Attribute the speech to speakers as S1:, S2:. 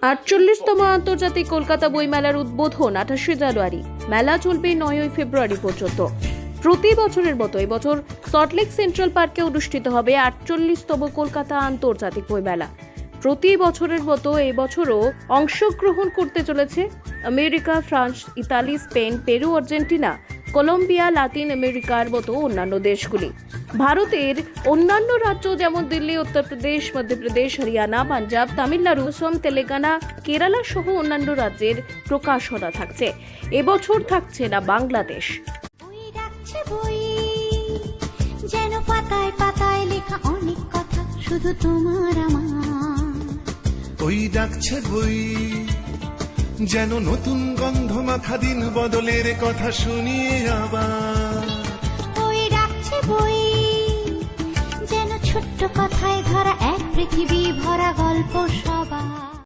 S1: 48তম আন্তর্জাতিক কলকাতা বইমেলার উদ্বোধন 28শে জানুয়ারি। মেলা চলবে 9ই ফেব্রুয়ারি পর্যন্ত। প্রতি বছরের মতো এবছর সল্টলেক সেন্ট্রাল পার্কে অনুষ্ঠিত হবে 48তম কলকাতা আন্তর্জাতিক বইমেলা। প্রতি বছরের মতো এবছরও অংশগ্রহণ করতে চলেছে America, France, Italy, Spain, Peru, Argentina, Colombia, Latin আমেরিকার মতো অন্যান্য দেশগুলি। ভারতের অন্যান্য রাজ্য যেমন দিল্লি, উত্তরপ্রদেশ, মধ্যপ্রদেশ, হরিয়ানা, পাঞ্জাব, তামিলনাড়ু, অসম, তেলেঙ্গানা, কেরালা সহ অন্যান্য রাজ্যের প্রকাশনা থাকছে। এবছর থাকছে না বাংলাদেশ।
S2: যেন পাতায় পাতায় লেখা অনেক কথা, শুধু তোমার আমার।
S3: ওই ডাকছে বই, যেন নতুন গন্ধ মাথা, দিন বদলের কথা শুনিয়ে আবার।
S2: ওই ডাকছে বই, যেন ছোট্ট কথায় ধরা এক পৃথিবী ভরা গল্প সবার।